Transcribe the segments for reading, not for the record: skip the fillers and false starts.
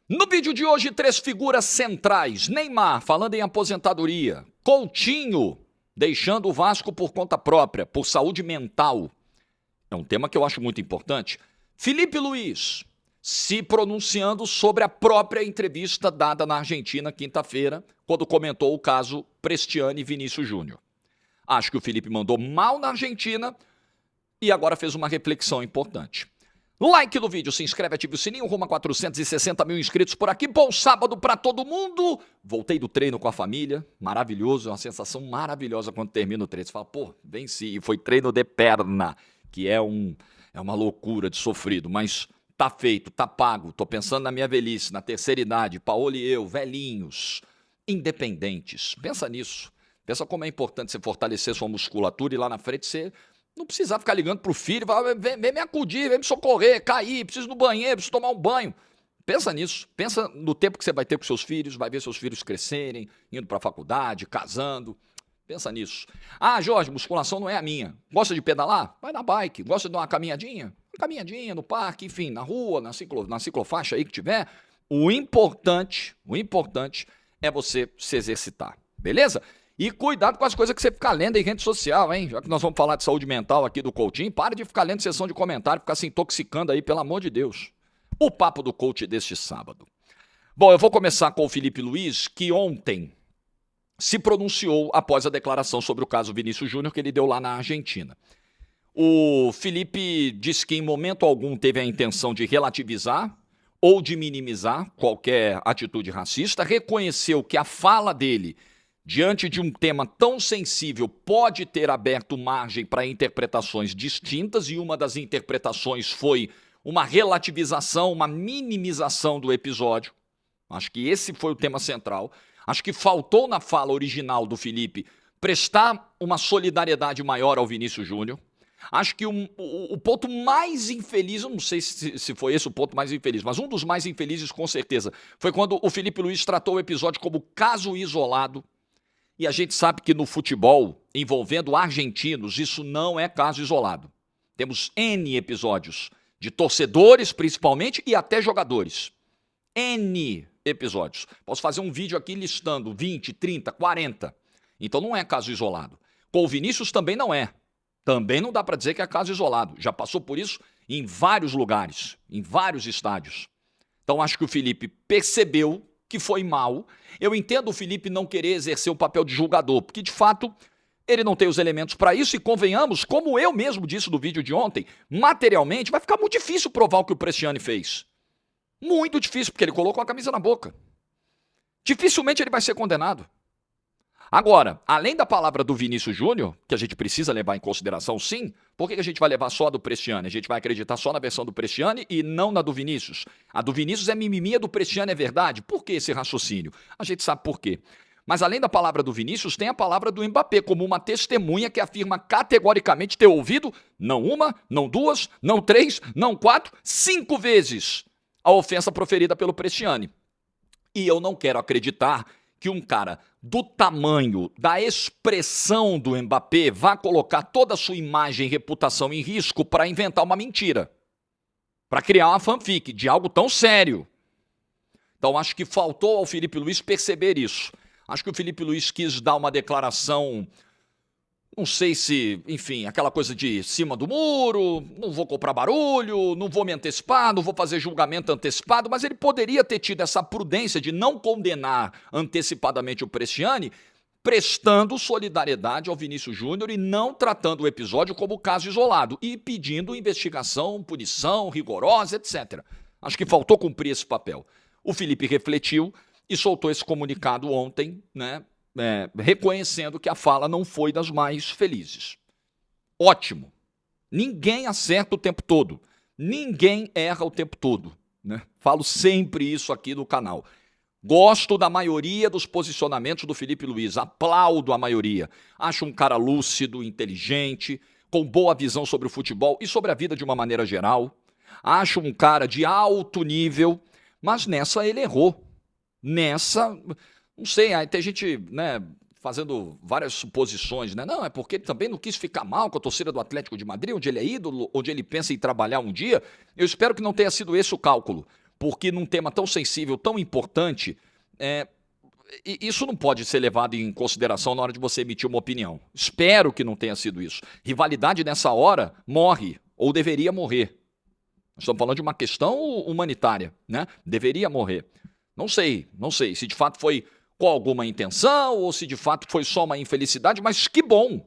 No vídeo de hoje, 3 figuras centrais. Neymar, falando em aposentadoria. Coutinho, deixando o Vasco por conta própria, por saúde mental. É um tema que eu acho muito importante. Felipe Luiz, se pronunciando sobre a própria entrevista dada na Argentina, quinta-feira, quando comentou o caso Prestiani e Vinícius Júnior. Acho que o Felipe mandou mal na Argentina e agora fez uma reflexão importante. Like no vídeo, se inscreve, ative o sininho, rumo a 460 mil inscritos por aqui. Bom sábado pra todo mundo. Voltei do treino com a família, maravilhoso, é uma sensação maravilhosa quando termina o treino. Você fala, pô, venci, e foi treino de perna, que é uma loucura de sofrido, mas tá feito, tá pago. Tô pensando na minha velhice, na terceira idade, Paola e eu, velhinhos, independentes. Pensa nisso, pensa como é importante você fortalecer sua musculatura e lá na frente você não precisar ficar ligando pro filho, vem me acudir, vem me socorrer, cair, preciso ir no banheiro, preciso tomar um banho. Pensa nisso, pensa no tempo que você vai ter com seus filhos, vai ver seus filhos crescerem, indo pra faculdade, casando. Pensa nisso. Ah, Jorge, musculação não é a minha. Gosta de pedalar? Vai na bike. Gosta de dar uma caminhadinha? Uma caminhadinha no parque, enfim, na rua, na ciclofaixa aí que tiver. O importante é você se exercitar, beleza? E cuidado com as coisas que você fica lendo em rede social, hein? Já que nós vamos falar de saúde mental aqui do Coutinho, para de ficar lendo sessão de comentário, ficar se intoxicando aí, pelo amor de Deus. O papo do coach deste sábado. Bom, eu vou começar com o Felipe Luiz, que ontem se pronunciou após a declaração sobre o caso Vinícius Júnior que ele deu lá na Argentina. O Felipe disse que em momento algum teve a intenção de relativizar ou de minimizar qualquer atitude racista, reconheceu que a fala dele diante de um tema tão sensível, pode ter aberto margem para interpretações distintas, e uma das interpretações foi uma relativização, uma minimização do episódio. Acho que esse foi o tema central. Acho que faltou na fala original do Felipe prestar uma solidariedade maior ao Vinícius Júnior. Acho que o ponto mais infeliz, eu não sei se foi esse o ponto mais infeliz, mas um dos mais infelizes com certeza, foi quando o Felipe Luiz tratou o episódio como caso isolado. E a gente sabe que no futebol, envolvendo argentinos, isso não é caso isolado. Temos N episódios, de torcedores principalmente e até jogadores. N episódios. Posso fazer um vídeo aqui listando 20, 30, 40. Então não é caso isolado. Com o Vinícius também não é. Também não dá para dizer que é caso isolado. Já passou por isso em vários lugares, em vários estádios. Então acho que o Felipe percebeu que foi mal. Eu entendo o Felipe não querer exercer o papel de julgador, porque de fato ele não tem os elementos para isso e convenhamos, como eu mesmo disse no vídeo de ontem, materialmente vai ficar muito difícil provar o que o Prestiani fez. Muito difícil, porque ele colocou a camisa na boca. Dificilmente ele vai ser condenado. Agora, além da palavra do Vinícius Júnior, que a gente precisa levar em consideração sim, por que a gente vai levar só a do Prestiani? A gente vai acreditar só na versão do Prestiani e não na do Vinícius. A do Vinícius é mimimi, a do Prestiani é verdade. Por que esse raciocínio? A gente sabe por quê. Mas além da palavra do Vinícius, tem a palavra do Mbappé como uma testemunha que afirma categoricamente ter ouvido não uma, não duas, não três, não quatro, 5 vezes a ofensa proferida pelo Prestiani. E eu não quero acreditar que um cara do tamanho, da expressão do Mbappé vá colocar toda a sua imagem e reputação em risco para inventar uma mentira, para criar uma fanfic de algo tão sério. Então acho que faltou ao Felipe Luiz perceber isso. Acho que o Felipe Luiz quis dar uma declaração, não sei se, enfim, aquela coisa de cima do muro, não vou comprar barulho, não vou me antecipar, não vou fazer julgamento antecipado, mas ele poderia ter tido essa prudência de não condenar antecipadamente o Prestiani, prestando solidariedade ao Vinícius Júnior e não tratando o episódio como caso isolado e pedindo investigação, punição rigorosa, etc. Acho que faltou cumprir esse papel. O Felipe refletiu e soltou esse comunicado ontem, né? Reconhecendo que a fala não foi das mais felizes. Ótimo. Ninguém acerta o tempo todo. Ninguém erra o tempo todo, né? Falo sempre isso aqui no canal. Gosto da maioria dos posicionamentos do Felipe Luiz. Aplaudo a maioria. Acho um cara lúcido, inteligente, com boa visão sobre o futebol e sobre a vida de uma maneira geral. Acho um cara de alto nível, mas nessa ele errou. Nessa... Não sei, aí tem gente, né, fazendo várias suposições, né? Não, é porque ele também não quis ficar mal com a torcida do Atlético de Madrid, onde ele é ídolo, onde ele pensa em trabalhar um dia. Eu espero que não tenha sido esse o cálculo, porque num tema tão sensível, tão importante, isso não pode ser levado em consideração na hora de você emitir uma opinião. Espero que não tenha sido isso. Rivalidade nessa hora morre, ou deveria morrer. Nós estamos falando de uma questão humanitária, né? Deveria morrer. Não sei se de fato foi com alguma intenção ou se de fato foi só uma infelicidade, mas que bom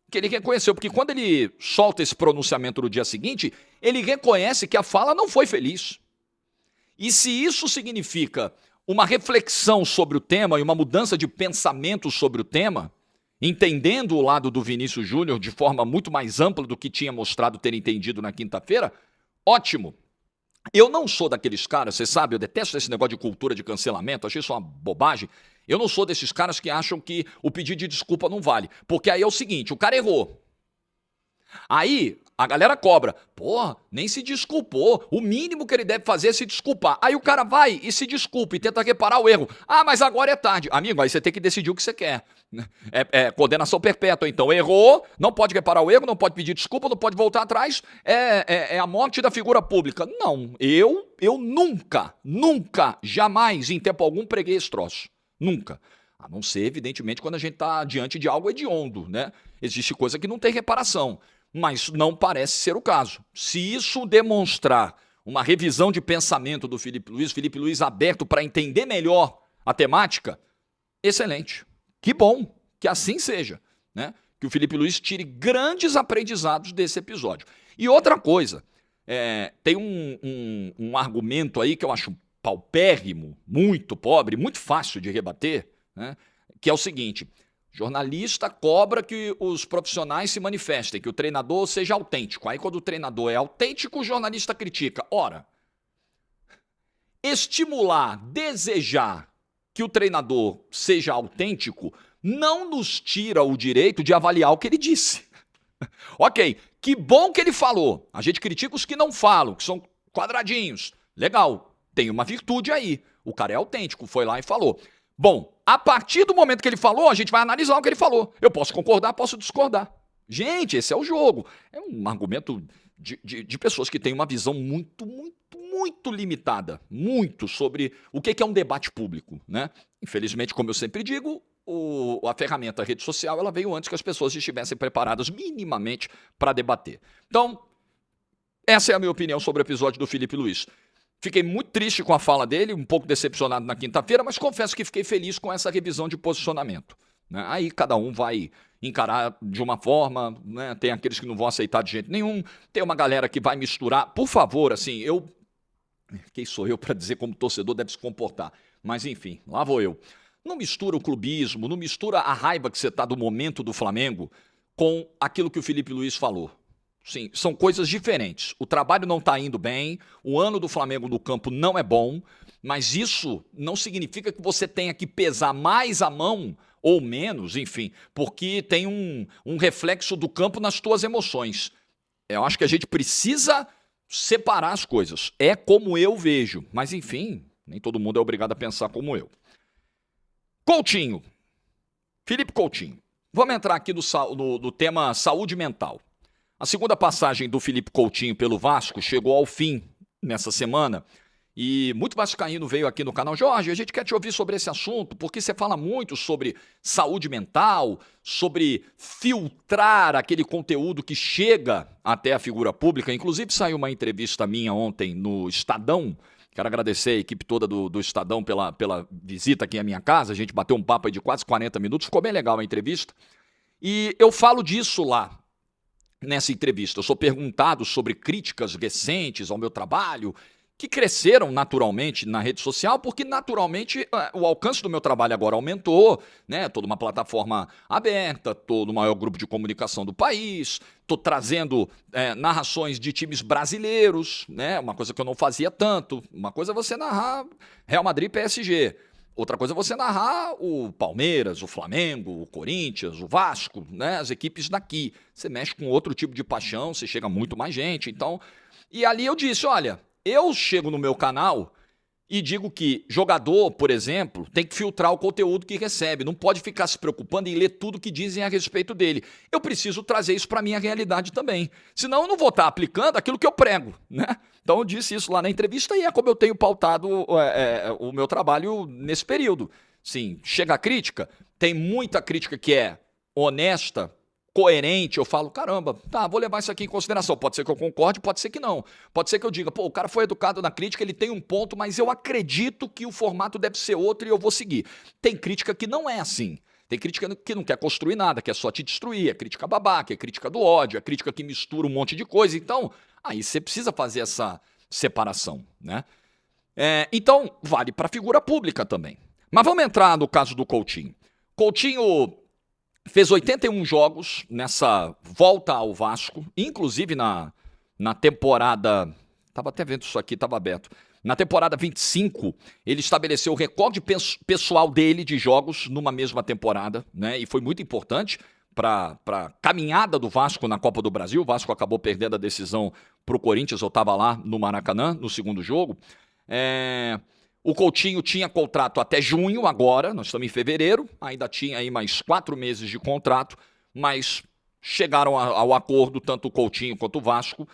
que ele reconheceu, porque quando ele solta esse pronunciamento no dia seguinte, ele reconhece que a fala não foi feliz. E se isso significa uma reflexão sobre o tema e uma mudança de pensamento sobre o tema, entendendo o lado do Vinícius Júnior de forma muito mais ampla do que tinha mostrado ter entendido na quinta-feira, ótimo. Eu não sou daqueles caras, você sabe, eu detesto esse negócio de cultura de cancelamento, achei isso uma bobagem. Eu não sou desses caras que acham que o pedido de desculpa não vale. Porque aí é o seguinte, o cara errou. Aí a galera cobra, porra, nem se desculpou, o mínimo que ele deve fazer é se desculpar. Aí o cara vai e se desculpa e tenta reparar o erro. Ah, mas agora é tarde. Amigo, aí você tem que decidir o que você quer. É condenação perpétua, então. Errou, não pode reparar o erro, não pode pedir desculpa, não pode voltar atrás, é a morte da figura pública. Não, eu nunca, jamais, em tempo algum, preguei esse troço. Nunca. A não ser, evidentemente, quando a gente está diante de algo hediondo, né? Existe coisa que não tem reparação. Mas não parece ser o caso. Se isso demonstrar uma revisão de pensamento do Felipe Luiz aberto para entender melhor a temática, excelente. Que bom que assim seja, né? Que o Felipe Luiz tire grandes aprendizados desse episódio. E outra coisa, tem um argumento aí que eu acho paupérrimo, muito pobre, muito fácil de rebater, né? Que é o seguinte: jornalista cobra que os profissionais se manifestem, que o treinador seja autêntico. Aí quando o treinador é autêntico, o jornalista critica. Ora, estimular, desejar que o treinador seja autêntico não nos tira o direito de avaliar o que ele disse. Ok, que bom que ele falou. A gente critica os que não falam, que são quadradinhos. Legal, tem uma virtude aí. O cara é autêntico, foi lá e falou. Bom, a partir do momento que ele falou, a gente vai analisar o que ele falou. Eu posso concordar, posso discordar. Gente, esse é o jogo. É um argumento de pessoas que têm uma visão muito limitada, muito sobre o que é um debate público, né? Infelizmente, como eu sempre digo, a ferramenta rede social ela veio antes que as pessoas estivessem preparadas minimamente para debater. Então, essa é a minha opinião sobre o episódio do Felipe Luiz. Fiquei muito triste com a fala dele, um pouco decepcionado na quinta-feira, mas confesso que fiquei feliz com essa revisão de posicionamento, né? Aí cada um vai encarar de uma forma, né? Tem aqueles que não vão aceitar de jeito nenhum, tem uma galera que vai misturar. Por favor, assim, quem sou eu para dizer como o torcedor deve se comportar? Mas enfim, lá vou eu. Não mistura o clubismo, não mistura a raiva que você está do momento do Flamengo com aquilo que o Felipe Luiz falou. Sim, são coisas diferentes. O trabalho não está indo bem, o ano do Flamengo no campo não é bom, mas isso não significa que você tenha que pesar mais a mão ou menos, enfim, porque tem um reflexo do campo nas tuas emoções. Eu acho que a gente precisa separar as coisas. É como eu vejo, mas enfim, nem todo mundo é obrigado a pensar como eu. Coutinho, Felipe Coutinho. Vamos entrar aqui no tema saúde mental. A segunda passagem do Felipe Coutinho pelo Vasco chegou ao fim nessa semana e muito vascaíno veio aqui no canal. Jorge, a gente quer te ouvir sobre esse assunto, porque você fala muito sobre saúde mental, sobre filtrar aquele conteúdo que chega até a figura pública. Inclusive saiu uma entrevista minha ontem no Estadão. Quero agradecer a equipe toda do Estadão pela visita aqui à minha casa. A gente bateu um papo aí de quase 40 minutos, ficou bem legal a entrevista. E eu falo disso lá. Nessa entrevista, eu sou perguntado sobre críticas recentes ao meu trabalho, que cresceram naturalmente na rede social, porque naturalmente o alcance do meu trabalho agora aumentou, né? Estou numa plataforma aberta, estou no maior grupo de comunicação do país, estou trazendo narrações de times brasileiros, né? Uma coisa que eu não fazia tanto. Uma coisa é você narrar Real Madrid e PSG. Outra coisa é você narrar o Palmeiras, o Flamengo, o Corinthians, o Vasco, né? As equipes daqui. Você mexe com outro tipo de paixão, você chega muito mais gente. Então, e ali eu disse, olha, eu chego no meu canal E digo que jogador, por exemplo, tem que filtrar o conteúdo que recebe, não pode ficar se preocupando em ler tudo que dizem a respeito dele. Eu preciso trazer isso para a minha realidade também, senão eu não vou estar aplicando aquilo que eu prego, né? Então eu disse isso lá na entrevista e é como eu tenho pautado o meu trabalho nesse período. Sim, chega a crítica, tem muita crítica que é honesta, coerente, eu falo, caramba, tá, vou levar isso aqui em consideração. Pode ser que eu concorde, pode ser que não. Pode ser que eu diga, pô, o cara foi educado na crítica, ele tem um ponto, mas eu acredito que o formato deve ser outro e eu vou seguir. Tem crítica que não é assim. Tem crítica que não quer construir nada, quer só te destruir. É crítica babaca, é crítica do ódio, é crítica que mistura um monte de coisa. Então, aí você precisa fazer essa separação, né? Então, vale para figura pública também. Mas vamos entrar no caso do Coutinho. Coutinho fez 81 jogos nessa volta ao Vasco, inclusive na temporada... Estava até vendo isso aqui, estava aberto. Na temporada 25, ele estabeleceu o recorde pessoal dele de jogos numa mesma temporada, né? E foi muito importante para a caminhada do Vasco na Copa do Brasil. O Vasco acabou perdendo a decisão para o Corinthians, eu estava lá no Maracanã, no segundo jogo. O Coutinho tinha contrato até junho agora, nós estamos em fevereiro, ainda tinha aí mais 4 meses de contrato, mas chegaram ao acordo, tanto o Coutinho quanto o Vasco,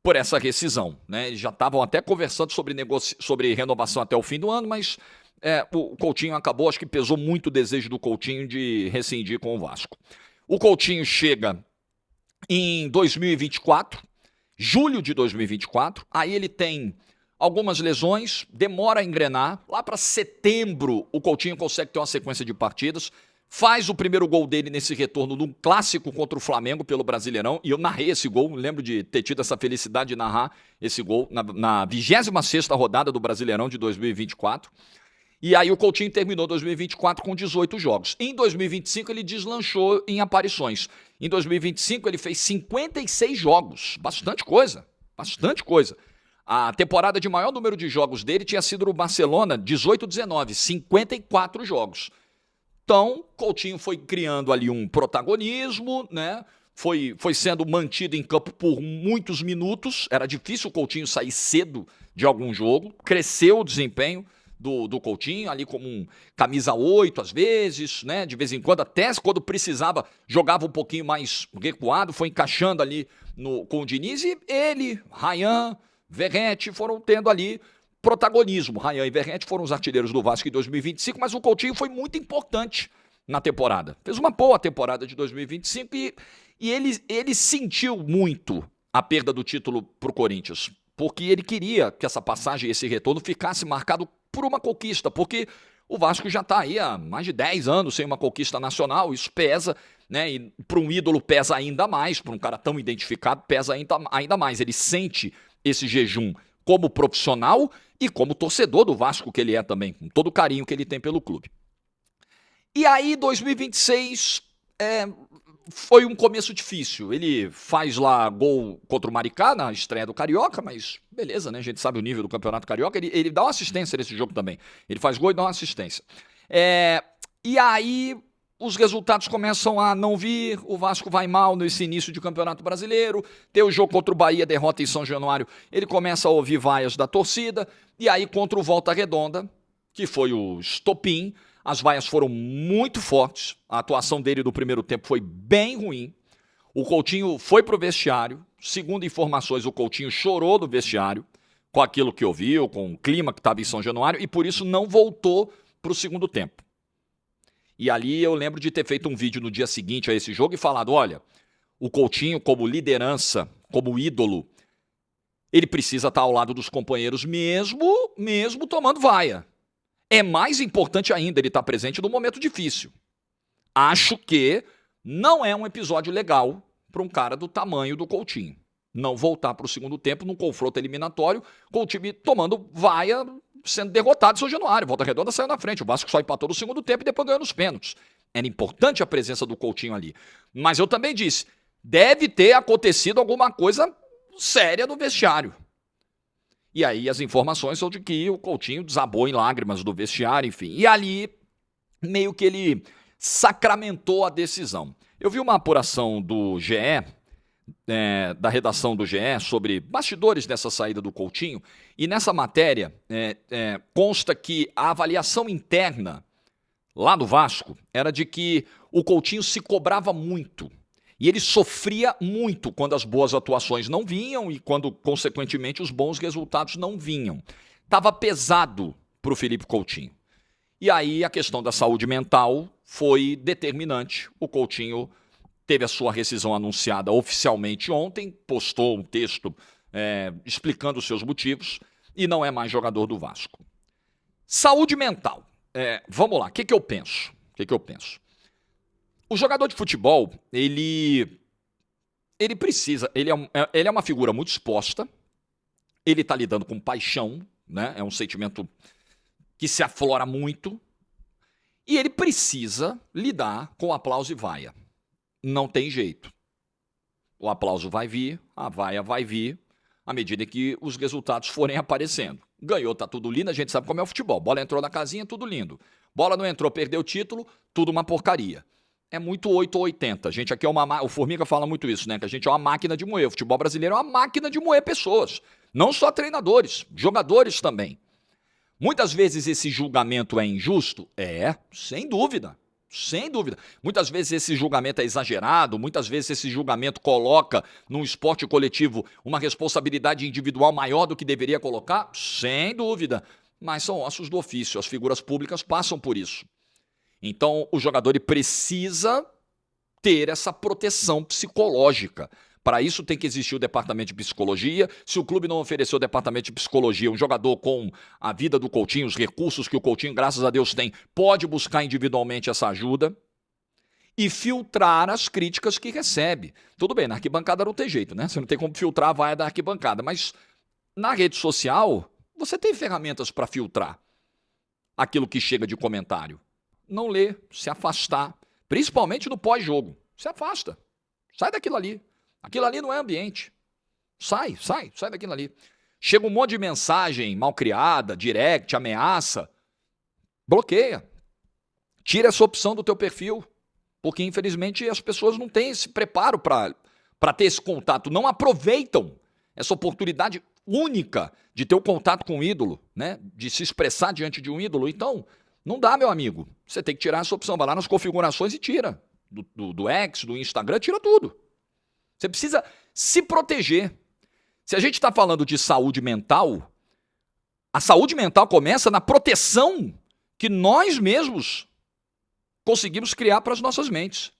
por essa rescisão, né? Eles já estavam até conversando sobre renovação até o fim do ano, mas o Coutinho acabou, acho que pesou muito o desejo do Coutinho de rescindir com o Vasco. O Coutinho chega em 2024, julho de 2024, aí ele tem algumas lesões, demora a engrenar. Lá para setembro, o Coutinho consegue ter uma sequência de partidas. Faz o primeiro gol dele nesse retorno num clássico contra o Flamengo pelo Brasileirão. E eu narrei esse gol, lembro de ter tido essa felicidade de narrar esse gol na 26ª rodada do Brasileirão de 2024. E aí o Coutinho terminou 2024 com 18 jogos. Em 2025 ele deslanchou em aparições. Em 2025 ele fez 56 jogos. Bastante coisa, bastante coisa. A temporada de maior número de jogos dele tinha sido no Barcelona, 18-19, 54 jogos. Então, Coutinho foi criando ali um protagonismo, né? Foi sendo mantido em campo por muitos minutos. Era difícil o Coutinho sair cedo de algum jogo. Cresceu o desempenho do Coutinho, ali como um camisa 8 às vezes, né? De vez em quando, até quando precisava, jogava um pouquinho mais recuado, foi encaixando ali com o Diniz. E ele, Rayan, Verratti foram tendo ali protagonismo. Rayan e Verratti foram os artilheiros do Vasco em 2025, mas o Coutinho foi muito importante na temporada. Fez uma boa temporada de 2025 e ele sentiu muito a perda do título para o Corinthians, porque ele queria que essa passagem, esse retorno, ficasse marcado por uma conquista, porque o Vasco já está aí há mais de 10 anos sem uma conquista nacional, isso pesa, né? E para um ídolo pesa ainda mais, para um cara tão identificado pesa ainda mais. Ele sente esse jejum como profissional e como torcedor do Vasco que ele é também, com todo o carinho que ele tem pelo clube. E aí, 2026 foi um começo difícil. Ele faz lá gol contra o Maricá na estreia do Carioca, mas beleza, né? A gente sabe o nível do Campeonato Carioca. Ele dá uma assistência nesse jogo também. Ele faz gol e dá uma assistência. E aí os resultados começam a não vir, o Vasco vai mal nesse início de Campeonato Brasileiro, tem o jogo contra o Bahia, derrota em São Januário, ele começa a ouvir vaias da torcida, e aí contra o Volta Redonda, que foi o estopim, as vaias foram muito fortes, a atuação dele no primeiro tempo foi bem ruim, o Coutinho foi pro vestiário, segundo informações, o Coutinho chorou no vestiário, com aquilo que ouviu, com o clima que estava em São Januário, e por isso não voltou pro segundo tempo. E ali eu lembro de ter feito um vídeo no dia seguinte a esse jogo e falado, olha, o Coutinho como liderança, como ídolo, ele precisa estar ao lado dos companheiros mesmo tomando vaia. É mais importante ainda ele estar presente no momento difícil. Acho que não é um episódio legal para um cara do tamanho do Coutinho. Não voltar para o segundo tempo num confronto eliminatório com o time tomando vaia, sendo derrotado em São Januário. Volta Redonda saiu na frente, o Vasco só empatou no segundo tempo e depois ganhou nos pênaltis. Era importante a presença do Coutinho ali. Mas eu também disse, deve ter acontecido alguma coisa séria no vestiário. E aí as informações são de que o Coutinho desabou em lágrimas do vestiário, enfim. E ali, meio que ele sacramentou a decisão. Eu vi uma apuração do GE da redação do GE sobre bastidores dessa saída do Coutinho, e nessa matéria consta que a avaliação interna lá do Vasco era de que o Coutinho se cobrava muito. E ele sofria muito quando as boas atuações não vinham e quando, consequentemente, os bons resultados não vinham. Estava pesado para o Felipe Coutinho. E aí a questão da saúde mental foi determinante. O Coutinho teve a sua rescisão anunciada oficialmente ontem, postou um texto explicando os seus motivos e não é mais jogador do Vasco. Saúde mental. Vamos lá, o que eu penso? O jogador de futebol, ele precisa, ele é uma figura muito exposta, ele está lidando com paixão, né? É um sentimento que se aflora muito, e ele precisa lidar com aplauso e vaia. Não tem jeito. O aplauso vai vir, a vaia vai vir, à medida que os resultados forem aparecendo. Ganhou, tá tudo lindo, a gente sabe como é o futebol. Bola entrou na casinha, tudo lindo. Bola não entrou, perdeu o título, tudo uma porcaria. É muito 8 ou 80. A gente aqui é o Formiga fala muito isso, né? Que a gente é uma máquina de moer. O futebol brasileiro é uma máquina de moer pessoas. Não só treinadores, jogadores também. Muitas vezes esse julgamento é injusto? Sem dúvida. Sem dúvida. Muitas vezes esse julgamento é exagerado, muitas vezes esse julgamento coloca num esporte coletivo uma responsabilidade individual maior do que deveria colocar? Sem dúvida. Mas são ossos do ofício, as figuras públicas passam por isso. Então, o jogador precisa ter essa proteção psicológica. Para isso tem que existir o departamento de psicologia. Se o clube não oferecer o departamento de psicologia, um jogador com a vida do Coutinho, os recursos que o Coutinho, graças a Deus, tem, pode buscar individualmente essa ajuda e filtrar as críticas que recebe. Tudo bem, na arquibancada não tem jeito, né? Você não tem como filtrar a vaia da arquibancada, mas na rede social você tem ferramentas para filtrar aquilo que chega de comentário. Não ler, se afastar, principalmente no pós-jogo. Se afasta, sai daquilo ali. Aquilo ali não é ambiente. Sai daquilo ali. Chega um monte de mensagem mal criada, direct, ameaça. Bloqueia. Tira essa opção do teu perfil. Porque, infelizmente, as pessoas não têm esse preparo para ter esse contato. Não aproveitam essa oportunidade única de ter o contato com o ídolo, né? De se expressar diante de um ídolo. Então, não dá, meu amigo. Você tem que tirar essa opção. Vai lá nas configurações e tira. Do X, do Instagram, tira tudo. Você precisa se proteger. Se a gente está falando de saúde mental, a saúde mental começa na proteção que nós mesmos conseguimos criar para as nossas mentes.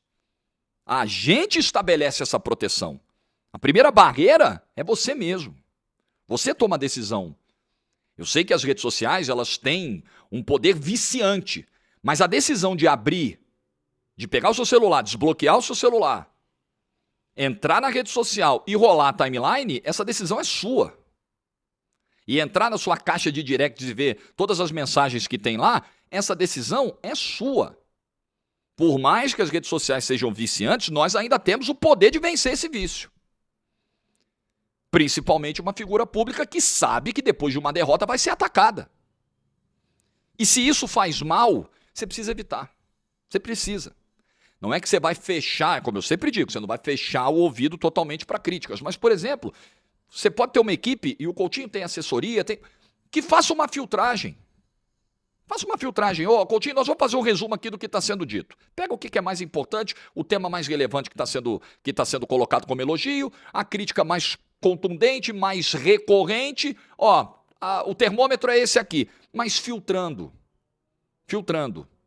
A gente estabelece essa proteção. A primeira barreira é você mesmo. Você toma a decisão. Eu sei que as redes sociais elas têm um poder viciante, mas a decisão de abrir, de pegar o seu celular, desbloquear o seu celular, entrar na rede social e rolar a timeline, essa decisão é sua. E entrar na sua caixa de direct e ver todas as mensagens que tem lá, essa decisão é sua. Por mais que as redes sociais sejam viciantes, nós ainda temos o poder de vencer esse vício. Principalmente uma figura pública que sabe que depois de uma derrota vai ser atacada. E se isso faz mal, você precisa evitar. Você precisa. Não é que você vai fechar, como eu sempre digo, você não vai fechar o ouvido totalmente para críticas. Mas, por exemplo, você pode ter uma equipe, e o Coutinho tem assessoria, que faça uma filtragem. Faça uma filtragem. Coutinho, nós vamos fazer um resumo aqui do que está sendo dito. Pega o que é mais importante, o tema mais relevante que está sendo colocado como elogio, a crítica mais contundente, mais recorrente. O termômetro é esse aqui. Mas filtrando.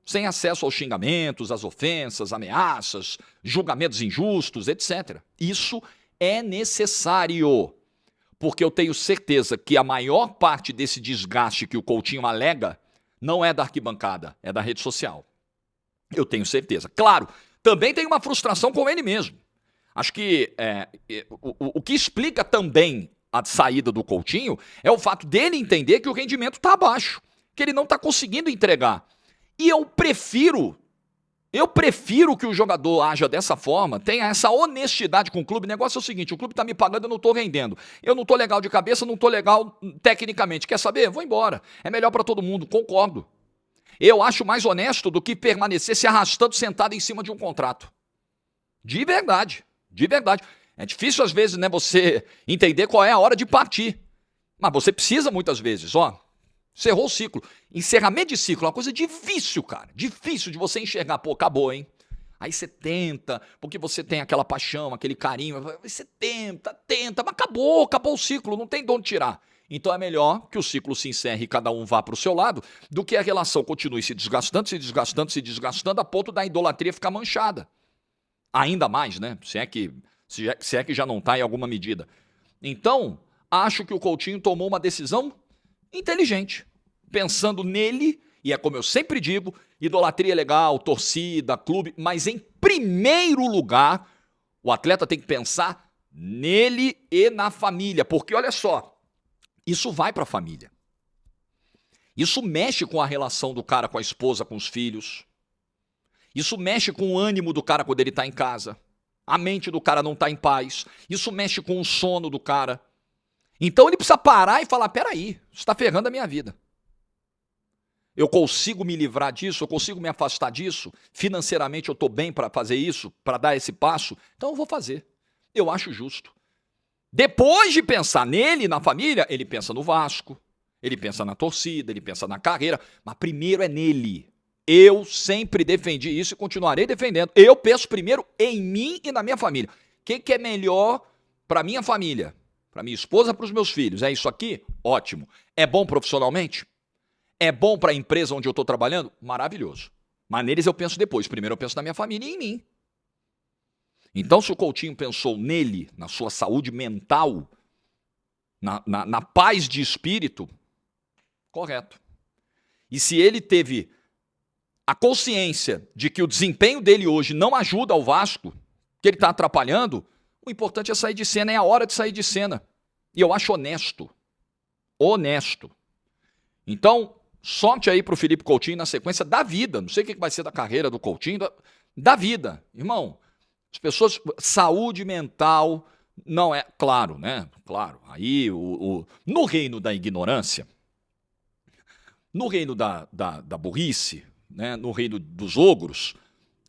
Sem acesso aos xingamentos, às ofensas, ameaças, julgamentos injustos, etc. Isso é necessário, porque eu tenho certeza que a maior parte desse desgaste que o Coutinho alega não é da arquibancada, é da rede social. Eu tenho certeza. Claro, também tem uma frustração com ele mesmo. Acho que o que explica também a saída do Coutinho é o fato dele entender que o rendimento está abaixo, que ele não está conseguindo entregar. E eu prefiro que o jogador haja dessa forma, tenha essa honestidade com o clube. O negócio é o seguinte, o clube está me pagando, eu não estou rendendo. Eu não estou legal de cabeça, não estou legal tecnicamente. Quer saber? Vou embora. É melhor para todo mundo, concordo. Eu acho mais honesto do que permanecer se arrastando sentado em cima de um contrato. De verdade. É difícil às vezes, né, você entender qual é a hora de partir. Mas você precisa muitas vezes, ó. Encerrou o ciclo. Encerramento de ciclo é uma coisa difícil, cara. Difícil de você enxergar. Pô, acabou, hein? Aí você tenta, porque você tem aquela paixão, aquele carinho. Você tenta, mas acabou o ciclo, não tem de onde tirar. Então é melhor que o ciclo se encerre e cada um vá para o seu lado, do que a relação continue se desgastando, a ponto da idolatria ficar manchada. Ainda mais, né? Se é que já não está em alguma medida. Então, acho que o Coutinho tomou uma decisão inteligente, pensando nele, e é como eu sempre digo, idolatria é legal, torcida, clube, mas em primeiro lugar, o atleta tem que pensar nele e na família, porque olha só, isso vai para a família. Isso mexe com a relação do cara com a esposa, com os filhos. Isso mexe com o ânimo do cara quando ele está em casa. A mente do cara não está em paz. Isso mexe com o sono do cara. Então ele precisa parar e falar, peraí, isso está ferrando a minha vida. Eu consigo me livrar disso, eu consigo me afastar disso, financeiramente eu estou bem para fazer isso, para dar esse passo, então eu vou fazer. Eu acho justo. Depois de pensar nele, na família, ele pensa no Vasco, ele pensa na torcida, ele pensa na carreira, mas primeiro é nele. Eu sempre defendi isso e continuarei defendendo. Eu penso primeiro em mim e na minha família. O que é melhor para minha família? Para minha esposa, para os meus filhos. É isso aqui? Ótimo. É bom profissionalmente? É bom para a empresa onde eu estou trabalhando? Maravilhoso. Mas neles eu penso depois. Primeiro eu penso na minha família e em mim. Então, se o Coutinho pensou nele, na sua saúde mental, na paz de espírito, correto. E se ele teve a consciência de que o desempenho dele hoje não ajuda ao Vasco, que ele está atrapalhando, o importante é sair de cena, é a hora de sair de cena. E eu acho honesto. Honesto. Então, sorte aí para o Felipe Coutinho na sequência da vida. Não sei o que vai ser da carreira do Coutinho, da vida. Irmão, as pessoas, saúde mental, não é, claro, né? Claro, aí no reino da ignorância, no reino da burrice, né? No reino dos ogros,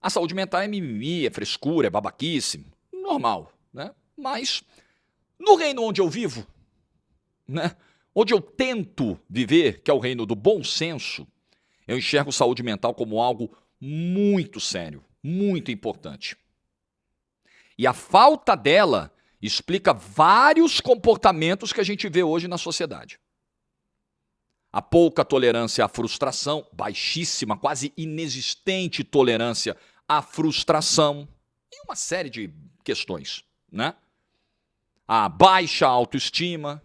a saúde mental é mimimi, é frescura, é babaquice, normal, né? Mas no reino onde eu vivo, né? Onde eu tento viver, que é o reino do bom senso, eu enxergo saúde mental como algo muito sério, muito importante. E a falta dela explica vários comportamentos que a gente vê hoje na sociedade. A pouca tolerância à frustração, baixíssima, quase inexistente tolerância à frustração, e uma série de questões, né? A baixa autoestima,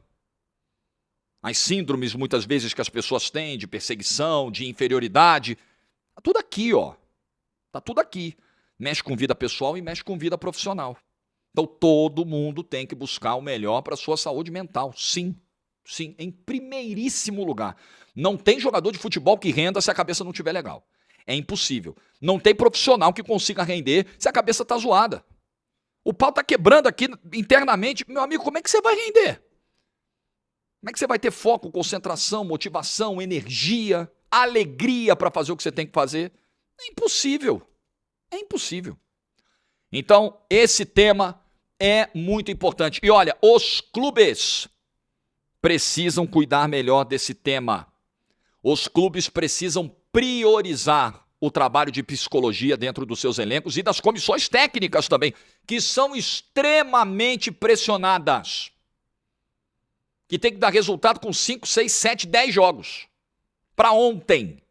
as síndromes muitas vezes que as pessoas têm de perseguição, de inferioridade, tá tudo aqui, ó. Tá tudo aqui. Mexe com vida pessoal e mexe com vida profissional. Então todo mundo tem que buscar o melhor para a sua saúde mental. Sim, sim, em primeiríssimo lugar. Não tem jogador de futebol que renda se a cabeça não estiver legal. É impossível. Não tem profissional que consiga render se a cabeça está zoada. O pau está quebrando aqui internamente. Meu amigo, como é que você vai render? Como é que você vai ter foco, concentração, motivação, energia, alegria para fazer o que você tem que fazer? É impossível. É impossível. Então, esse tema é muito importante. E olha, os clubes precisam cuidar melhor desse tema. Os clubes precisam priorizar o trabalho de psicologia dentro dos seus elencos e das comissões técnicas também, que são extremamente pressionadas. Que tem que dar resultado com 5, 6, 7, 10 jogos. Para ontem.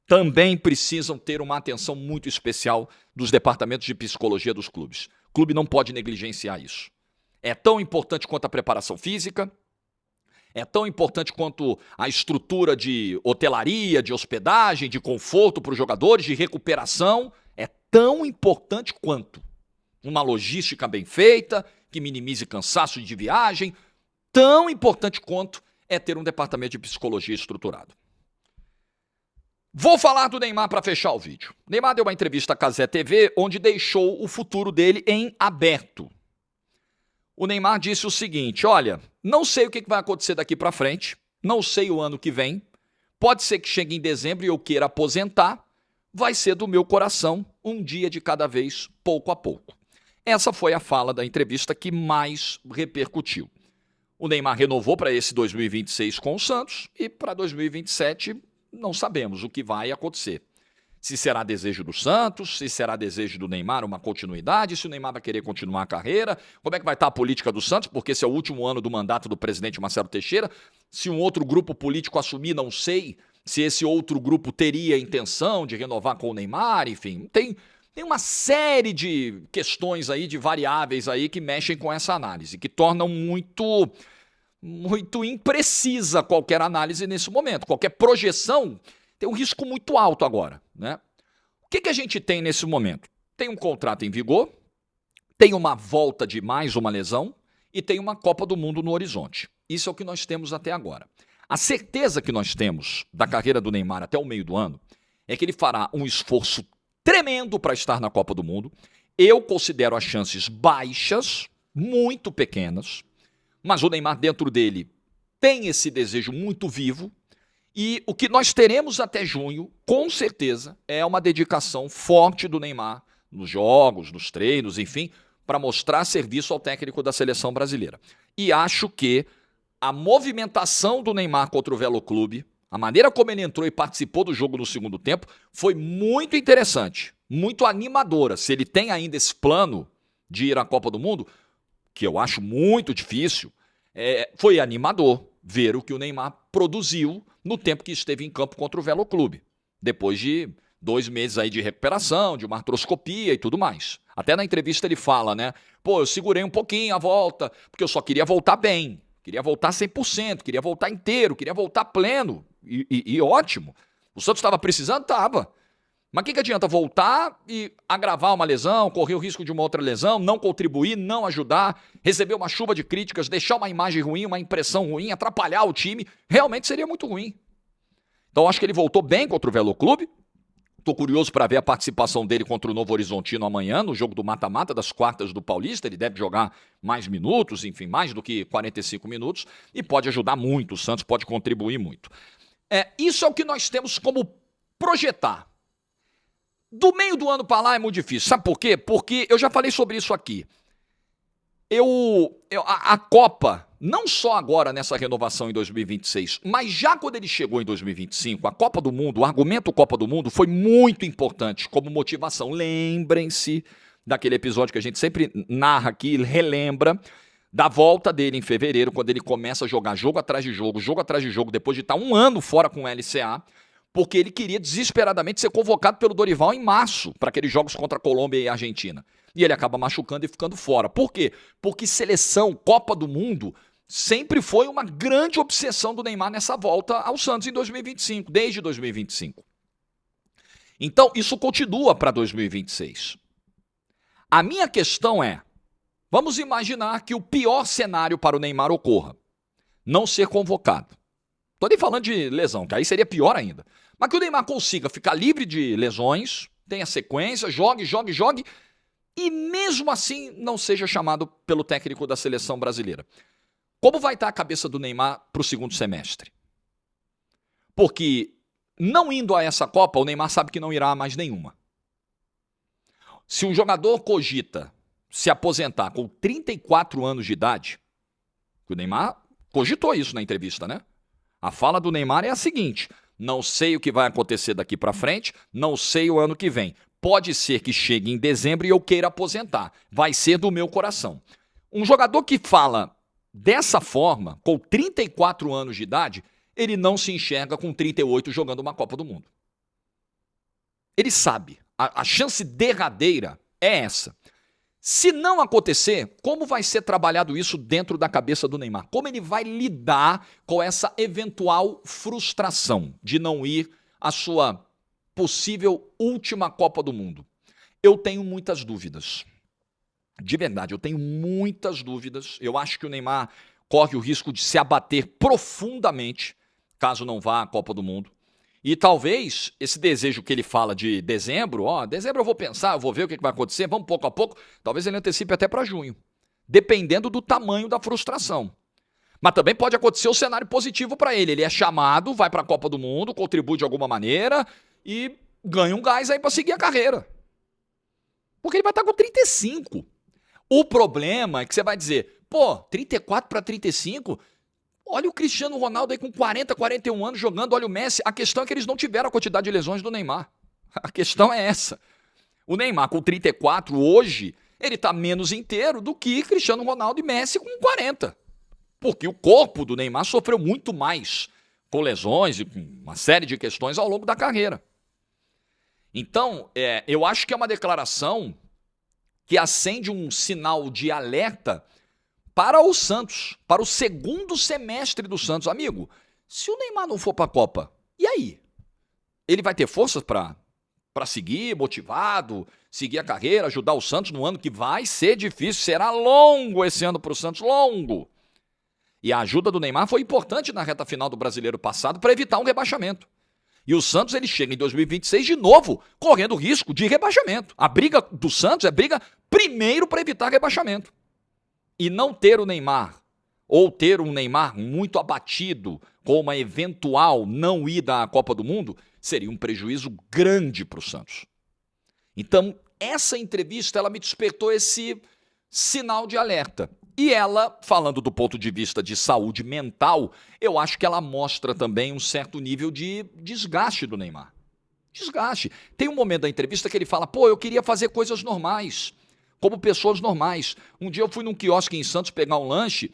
Também precisam ter uma atenção muito especial dos departamentos de psicologia dos clubes. O clube não pode negligenciar isso. É tão importante quanto a preparação física, é tão importante quanto a estrutura de hotelaria, de hospedagem, de conforto para os jogadores, de recuperação. É tão importante quanto uma logística bem feita, que minimize cansaço de viagem. Tão importante quanto é ter um departamento de psicologia estruturado. Vou falar do Neymar para fechar o vídeo. Neymar deu uma entrevista à Cazé TV, onde deixou o futuro dele em aberto. O Neymar disse o seguinte, olha, não sei o que vai acontecer daqui para frente, não sei o ano que vem, pode ser que chegue em dezembro e eu queira aposentar, vai ser do meu coração, um dia de cada vez, pouco a pouco. Essa foi a fala da entrevista que mais repercutiu. O Neymar renovou para esse 2026 com o Santos e para 2027 não sabemos o que vai acontecer. Se será desejo do Santos, se será desejo do Neymar uma continuidade, se o Neymar vai querer continuar a carreira, como é que vai estar a política do Santos, porque esse é o último ano do mandato do presidente Marcelo Teixeira. Se um outro grupo político assumir, não sei se esse outro grupo teria a intenção de renovar com o Neymar, enfim, tem uma série de questões aí, de variáveis aí que mexem com essa análise, que tornam muito imprecisa qualquer análise nesse momento. Qualquer projeção tem um risco muito alto agora, né? O que a gente tem nesse momento? Tem um contrato em vigor, tem uma volta de mais uma lesão e tem uma Copa do Mundo no horizonte. Isso é o que nós temos até agora. A certeza que nós temos da carreira do Neymar até o meio do ano é que ele fará um esforço tremendo para estar na Copa do Mundo. Eu considero as chances baixas, muito pequenas, mas o Neymar dentro dele tem esse desejo muito vivo e o que nós teremos até junho, com certeza, é uma dedicação forte do Neymar nos jogos, nos treinos, enfim, para mostrar serviço ao técnico da seleção brasileira. E acho que a movimentação do Neymar contra o Velo Clube, a maneira como ele entrou e participou do jogo no segundo tempo, foi muito interessante, muito animadora. Se ele tem ainda esse plano de ir à Copa do Mundo, que eu acho muito difícil, foi animador ver o que o Neymar produziu no tempo que esteve em campo contra o Velo Clube, depois de 2 meses aí de recuperação, de uma artroscopia e tudo mais. Até na entrevista ele fala, né? Pô, eu segurei um pouquinho a volta, porque eu só queria voltar bem, queria voltar 100%, queria voltar inteiro, queria voltar pleno. E ótimo. O Santos estava precisando? Estava. Mas o que adianta voltar e agravar uma lesão, correr o risco de uma outra lesão, não contribuir, não ajudar, receber uma chuva de críticas, deixar uma imagem ruim, uma impressão ruim, atrapalhar o time? Realmente seria muito ruim. Então acho que ele voltou bem contra o Velo Clube. Estou curioso para ver a participação dele contra o Novo Horizontino amanhã, no jogo do mata-mata das quartas do Paulista. Ele deve jogar mais minutos, enfim, mais do que 45 minutos, e pode ajudar muito, o Santos pode contribuir muito. Isso é o que nós temos como projetar. Do meio do ano para lá é muito difícil. Sabe por quê? Porque eu já falei sobre isso aqui. A Copa, não só agora nessa renovação em 2026, mas já quando ele chegou em 2025, a Copa do Mundo, o argumento Copa do Mundo foi muito importante como motivação. Lembrem-se daquele episódio que a gente sempre narra aqui, relembra, da volta dele em fevereiro, quando ele começa a jogar jogo atrás de jogo, depois de estar 1 ano fora com o LCA, porque ele queria desesperadamente ser convocado pelo Dorival em março, para aqueles jogos contra a Colômbia e a Argentina. E ele acaba machucando e ficando fora. Por quê? Porque seleção, Copa do Mundo, sempre foi uma grande obsessão do Neymar nessa volta ao Santos em 2025, desde 2025. Então, isso continua para 2026. A minha questão é, vamos imaginar que o pior cenário para o Neymar ocorra. Não ser convocado. Estou nem falando de lesão, que aí seria pior ainda. Mas que o Neymar consiga ficar livre de lesões, tenha sequência, jogue, e mesmo assim não seja chamado pelo técnico da seleção brasileira. Como vai estar a cabeça do Neymar para o segundo semestre? Porque não indo a essa Copa, o Neymar sabe que não irá a mais nenhuma. Se um jogador cogita se aposentar com 34 anos de idade, o Neymar cogitou isso na entrevista, né? A fala do Neymar é a seguinte: não sei o que vai acontecer daqui para frente, não sei o ano que vem. Pode ser que chegue em dezembro e eu queira aposentar. Vai ser do meu coração. Um jogador que fala dessa forma, com 34 anos de idade, ele não se enxerga com 38 jogando uma Copa do Mundo. Ele sabe. A chance derradeira é essa. Se não acontecer, como vai ser trabalhado isso dentro da cabeça do Neymar? Como ele vai lidar com essa eventual frustração de não ir à sua possível última Copa do Mundo? Eu tenho muitas dúvidas. De verdade, eu tenho muitas dúvidas. Eu acho que o Neymar corre o risco de se abater profundamente caso não vá à Copa do Mundo. E talvez esse desejo que ele fala de dezembro, dezembro eu vou pensar, eu vou ver o que vai acontecer, vamos pouco a pouco, talvez ele antecipe até para junho, dependendo do tamanho da frustração. Mas também pode acontecer o cenário positivo para ele. Ele é chamado, vai para a Copa do Mundo, contribui de alguma maneira e ganha um gás aí para seguir a carreira. Porque ele vai estar com 35. O problema é que você vai dizer, pô, 34 para 35, olha o Cristiano Ronaldo aí com 40, 41 anos jogando, olha o Messi. A questão é que eles não tiveram a quantidade de lesões do Neymar. A questão é essa. O Neymar com 34 hoje, ele tá menos inteiro do que Cristiano Ronaldo e Messi com 40. Porque o corpo do Neymar sofreu muito mais com lesões e com uma série de questões ao longo da carreira. Então, eu acho que é uma declaração que acende um sinal de alerta para o Santos, para o segundo semestre do Santos. Amigo, se o Neymar não for para a Copa, e aí? Ele vai ter forças para seguir, motivado, seguir a carreira, ajudar o Santos no ano que vai ser difícil, será longo esse ano para o Santos, longo. E a ajuda do Neymar foi importante na reta final do Brasileiro passado para evitar um rebaixamento. E o Santos ele chega em 2026 de novo correndo risco de rebaixamento. A briga do Santos é briga primeiro para evitar rebaixamento. E não ter o Neymar, ou ter um Neymar muito abatido com uma eventual não ida à Copa do Mundo, seria um prejuízo grande para o Santos. Então, essa entrevista ela me despertou esse sinal de alerta. E ela, falando do ponto de vista de saúde mental, eu acho que ela mostra também um certo nível de desgaste do Neymar. Desgaste. Tem um momento da entrevista que ele fala, pô, eu queria fazer coisas normais, como pessoas normais. Um dia eu fui num quiosque em Santos pegar um lanche,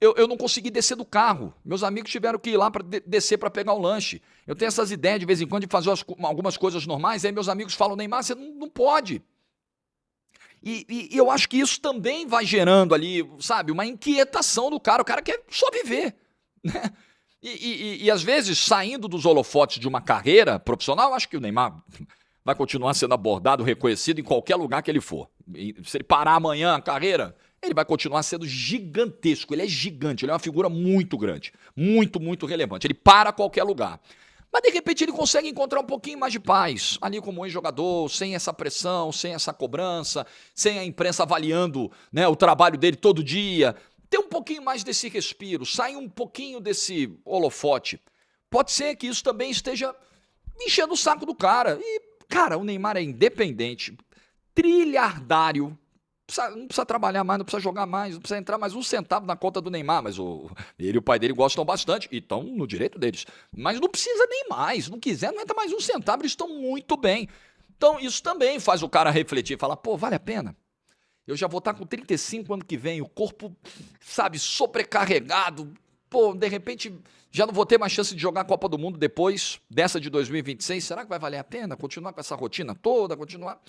eu não consegui descer do carro. Meus amigos tiveram que ir lá para descer para pegar o lanche. Eu tenho essas ideias de vez em quando de fazer algumas coisas normais, aí meus amigos falam, Neymar, você não pode. E eu acho que isso também vai gerando ali, sabe, uma inquietação do cara. O cara quer só viver, né? E às vezes, saindo dos holofotes de uma carreira profissional, eu acho que o Neymar vai continuar sendo abordado, reconhecido em qualquer lugar que ele for. E se ele parar amanhã a carreira, ele vai continuar sendo gigantesco. Ele é gigante, ele é uma figura muito grande, muito, muito relevante. Ele para qualquer lugar. Mas, de repente, ele consegue encontrar um pouquinho mais de paz, ali como ex-jogador, sem essa pressão, sem essa cobrança, sem a imprensa avaliando, né, o trabalho dele todo dia. Ter um pouquinho mais desse respiro, sair um pouquinho desse holofote. Pode ser que isso também esteja enchendo o saco do cara. E, cara, o Neymar é independente, trilhardário, não precisa trabalhar mais, não precisa jogar mais, não precisa entrar mais um centavo na conta do Neymar, mas ele e o pai dele gostam bastante e estão no direito deles. Mas não precisa nem mais, não quiser, não entra mais um centavo, eles estão muito bem. Então isso também faz o cara refletir, falar, pô, vale a pena? Eu já vou estar com 35 ano que vem, o corpo, sabe, sobrecarregado, pô, de repente já não vou ter mais chance de jogar a Copa do Mundo depois dessa de 2026, será que vai valer a pena continuar com essa rotina toda, continuar...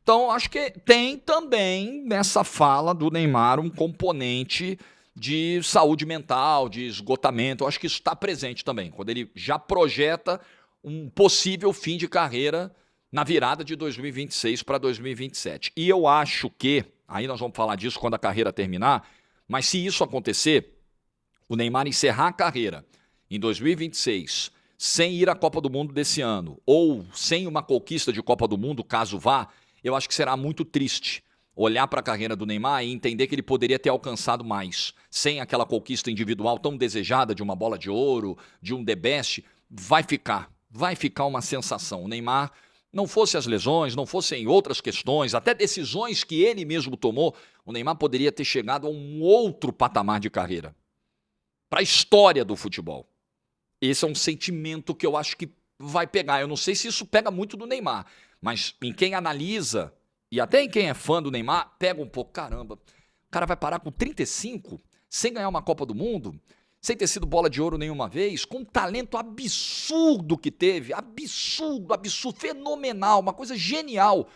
Então, acho que tem também nessa fala do Neymar um componente de saúde mental, de esgotamento. Eu acho que isso está presente também, quando ele já projeta um possível fim de carreira na virada de 2026 para 2027. E eu acho que, aí nós vamos falar disso quando a carreira terminar, mas se isso acontecer, o Neymar encerrar a carreira em 2026 sem ir à Copa do Mundo desse ano, ou sem uma conquista de Copa do Mundo, caso vá, eu acho que será muito triste olhar para a carreira do Neymar e entender que ele poderia ter alcançado mais. Sem aquela conquista individual tão desejada de uma bola de ouro, de um The Best, vai ficar uma sensação. O Neymar, não fosse as lesões, não fossem outras questões, até decisões que ele mesmo tomou, o Neymar poderia ter chegado a um outro patamar de carreira. Para a história do futebol. Esse é um sentimento que eu acho que vai pegar. Eu não sei se isso pega muito do Neymar, mas em quem analisa, e até em quem é fã do Neymar, pega um pouco, caramba, o cara vai parar com 35, sem ganhar uma Copa do Mundo, sem ter sido bola de ouro nenhuma vez, com um talento absurdo que teve, absurdo, fenomenal, uma coisa genial.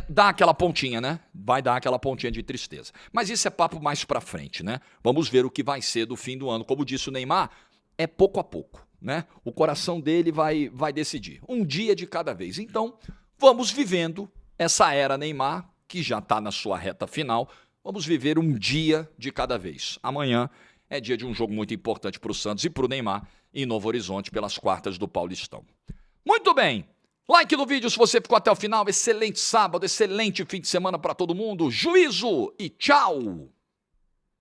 Dá aquela pontinha, né? Vai dar aquela pontinha de tristeza. Mas isso é papo mais pra frente, né? Vamos ver o que vai ser do fim do ano. Como disse o Neymar, é pouco a pouco, né? O coração dele vai decidir. Um dia de cada vez. Então, vamos vivendo essa era Neymar, que já está na sua reta final. Vamos viver um dia de cada vez. Amanhã é dia de um jogo muito importante para o Santos e para o Neymar em Novo Horizonte, pelas quartas do Paulistão. Muito bem! Like no vídeo se você ficou até o final. Excelente sábado, excelente fim de semana para todo mundo. Juízo e tchau!